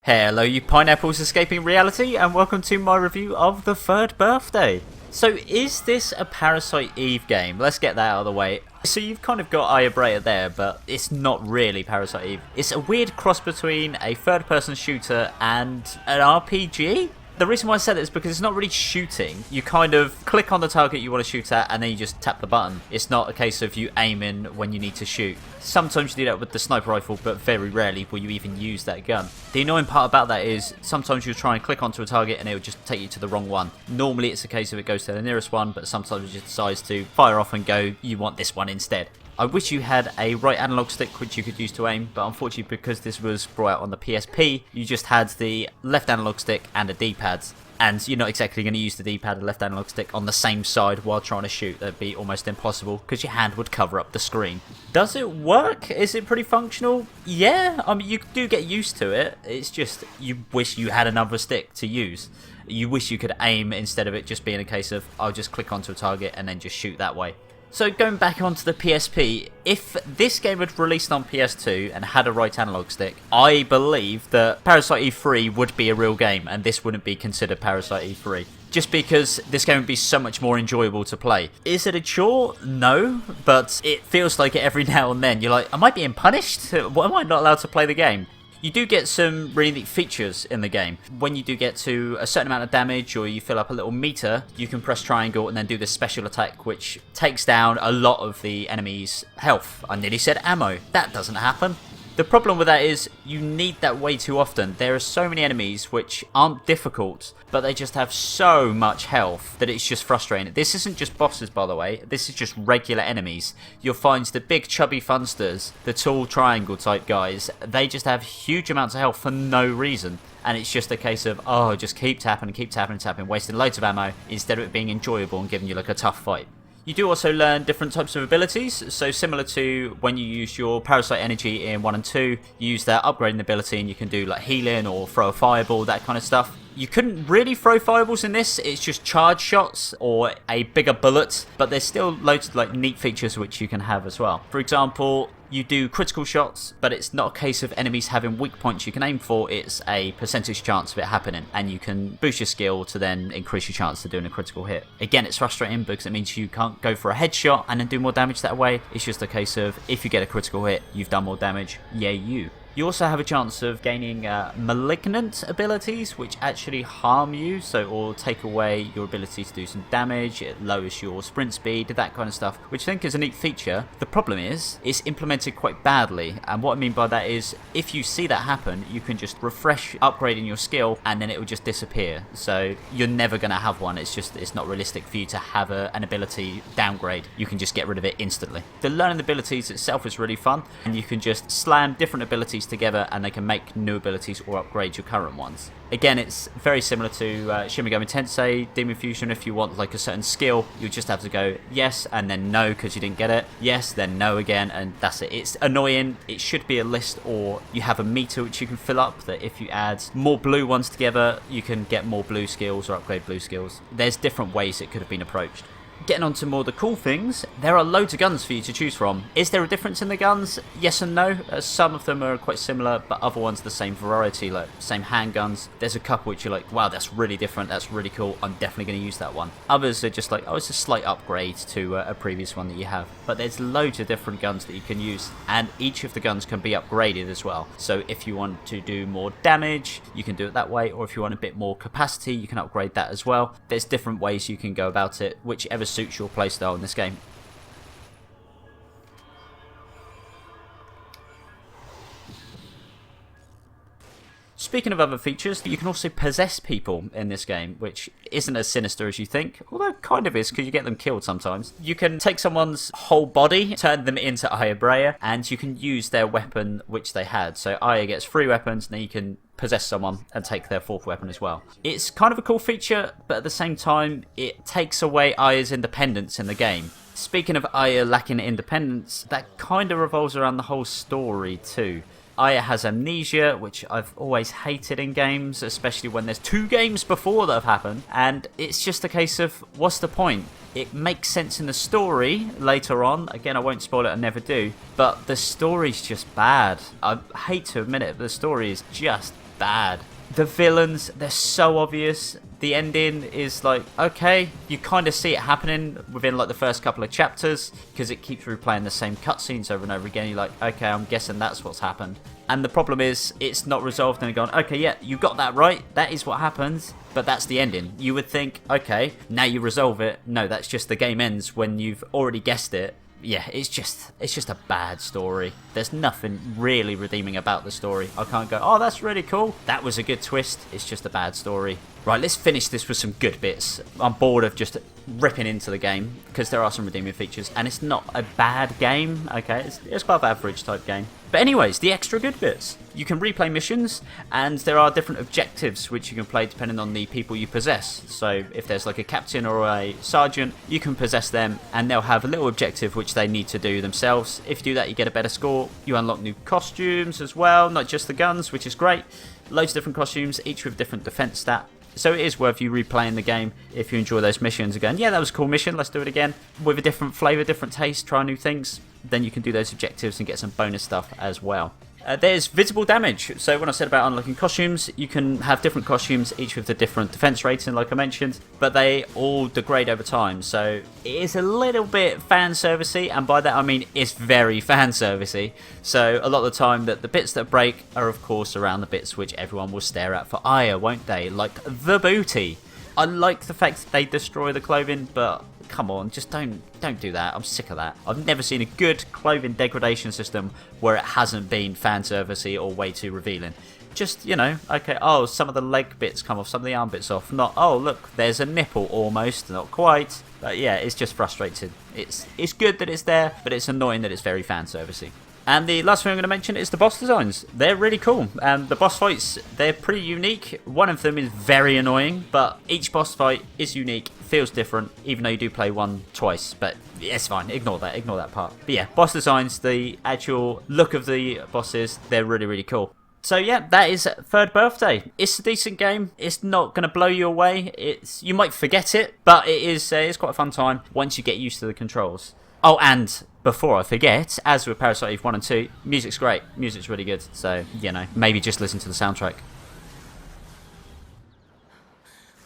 Hello you pineapples escaping reality, and welcome to my review of The Third Birthday. So is this a Parasite Eve game? Let's get that out of the way. So you've kind of got Brea there, but it's not really Parasite Eve. It's a weird cross between a third-person shooter and an RPG? The reason why I said it is because it's not really shooting. You kind of click on the target you want to shoot at and then you just tap the button. It's not a case of you aiming when you need to shoot. Sometimes you do that with the sniper rifle, but very rarely will you even use that gun. The annoying part about that is sometimes you'll try and click onto a target and it will just take you to the wrong one. Normally it's a case of it goes to the nearest one, but sometimes it just decides to fire off and go, you want this one instead. I wish you had a right analog stick which you could use to aim, but unfortunately because this was brought out on the PSP, you just had the left analog stick and a D-pad. And you're not exactly going to use the D-pad and left analog stick on the same side while trying to shoot. That'd be almost impossible because your hand would cover up the screen. Does it work? Is it pretty functional? Yeah, I mean you do get used to it. It's just you wish you had another stick to use. You wish you could aim instead of it just being a case of I'll just click onto a target and then just shoot that way. So going back onto the PSP, if this game had released on PS2 and had a right analog stick, I believe that Parasite Eve 3 would be a real game and this wouldn't be considered Parasite Eve 3. Just because this game would be so much more enjoyable to play. Is it a chore? No, but it feels like it every now and then. You're like, am I being punished? Why am I not allowed to play the game? You do get some really neat features in the game. When you do get to a certain amount of damage or you fill up a little meter, you can press triangle and then do this special attack which takes down a lot of the enemy's health. I nearly said ammo. That doesn't happen. The problem with that is you need that way too often. There are so many enemies which aren't difficult, but they just have so much health that it's just frustrating. This isn't just bosses, by the way. This is just regular enemies. You'll find the big chubby funsters, the tall triangle type guys, they just have huge amounts of health for no reason. And it's just a case of, oh, just keep tapping and keep tapping and tapping, wasting loads of ammo instead of it being enjoyable and giving you like a tough fight. You do also learn different types of abilities, so similar to when you use your Parasite Energy in 1 and 2, you use that upgrading ability and you can do like healing or throw a fireball, that kind of stuff. You couldn't really throw fireballs in this, it's just charge shots or a bigger bullet, but there's still loads of like neat features which you can have as well. For example, you do critical shots, but it's not a case of enemies having weak points you can aim for, it's a percentage chance of it happening, and you can boost your skill to then increase your chance of doing a critical hit. Again, it's frustrating because it means you can't go for a headshot and then do more damage that way. It's just a case of if you get a critical hit, you've done more damage, yay you. You also have a chance of gaining malignant abilities which actually harm you, so or take away your ability to do some damage, it lowers your sprint speed, that kind of stuff, which I think is a neat feature. The problem is, it's implemented quite badly, and what I mean by that is, if you see that happen, you can just refresh upgrading your skill and then it will just disappear. So you're never going to have one, it's not realistic for you to have an ability downgrade. You can just get rid of it instantly. The learning abilities itself is really fun, and you can just slam different abilities together and they can make new abilities or upgrade your current ones. Again, it's very similar to Shin Megami Tensei Demon Fusion. If you want like a certain skill, you just have to go yes and then no because you didn't get it, yes then no again, and that's it. It's annoying. It should be a list, or you have a meter which you can fill up that if you add more blue ones together you can get more blue skills or upgrade blue skills. There's different ways it could have been approached. Getting on to more of the cool things, there are loads of guns for you to choose from. Is there a difference in the guns? Yes and no. Some of them are quite similar, but other ones the same variety, like same handguns. There's a couple which you're like, wow, that's really different, that's really cool, I'm definitely going to use that one. Others are just like, oh, it's a slight upgrade to a previous one that you have. But there's loads of different guns that you can use, and each of the guns can be upgraded as well. So if you want to do more damage, you can do it that way, or if you want a bit more capacity, you can upgrade that as well. There's different ways you can go about it, whichever suits your playstyle in this game. Speaking of other features, you can also possess people in this game, which isn't as sinister as you think, although kind of is because you get them killed sometimes. You can take someone's whole body, turn them into Brea, and you can use their weapon which they had. So Aya gets 3 weapons, and then you can possess someone and take their 4th weapon as well. It's kind of a cool feature, but at the same time, it takes away Aya's independence in the game. Speaking of Aya lacking independence, that kind of revolves around the whole story too. Aya has amnesia, which I've always hated in games, especially when there's 2 games before that have happened, and it's just a case of, what's the point? It makes sense in the story later on. Again, I won't spoil it, I never do, but the story's just bad. I hate to admit it, but the story is just bad. The villains, they're so obvious. The ending is like, okay, you kind of see it happening within like the first couple of chapters because it keeps replaying the same cutscenes over and over again. You're like, okay, I'm guessing that's what's happened. And the problem is, it's not resolved and gone, okay, yeah, you got that right. That is what happens, but that's the ending. You would think, okay, now you resolve it. No, that's just the game ends when you've already guessed it. Yeah, it's just a bad story. There's nothing really redeeming about the story. I can't go, oh, that's really cool. That was a good twist. It's just a bad story. Right, let's finish this with some good bits. I'm bored of just ripping into the game because there are some redeeming features and it's not a bad game. Okay, it's quite an average type game. But anyways, the extra good bits. You can replay missions and there are different objectives which you can play depending on the people you possess. So if there's like a captain or a sergeant, you can possess them and they'll have a little objective which they need to do themselves. If you do that, you get a better score. You unlock new costumes as well, not just the guns, which is great. Loads of different costumes, each with different defense stat. So it is worth you replaying the game if you enjoy those missions again. Yeah, that was a cool mission, let's do it again. With a different flavour, different taste, try new things. Then you can do those objectives and get some bonus stuff as well. There's visible damage. So when I said about unlocking costumes, you can have different costumes, each with a different defense rating, like I mentioned, but they all degrade over time. So it is a little bit fan servicey, and by that I mean it's very fan servicey. So a lot of the time that the bits that break are of course around the bits which everyone will stare at for ire, won't they? Like the booty. I like the fact that they destroy the clothing, but come on, just don't do that. I'm sick of that. I've never seen a good clothing degradation system where it hasn't been fan servicey or way too revealing. Just, you know, okay, oh, some of the leg bits come off, some of the arm bits off. Not, oh, look, there's a nipple almost, not quite. But yeah, it's just frustrating. It's good that it's there, but it's annoying that it's very fan servicey. And the last thing I'm going to mention is the boss designs. They're really cool. And the boss fights, they're pretty unique. One of them is very annoying, but each boss fight is unique, feels different, even though you do play one twice. But it's fine, ignore that part. But yeah, boss designs, the actual look of the bosses, they're really, really cool. So yeah, that is Third Birthday. It's a decent game. It's not going to blow you away. You might forget it, but it's quite a fun time once you get used to the controls. Oh, and before I forget, as with Parasite Eve 1 and 2, music's great. Music's really good. So, you know, maybe just listen to the soundtrack.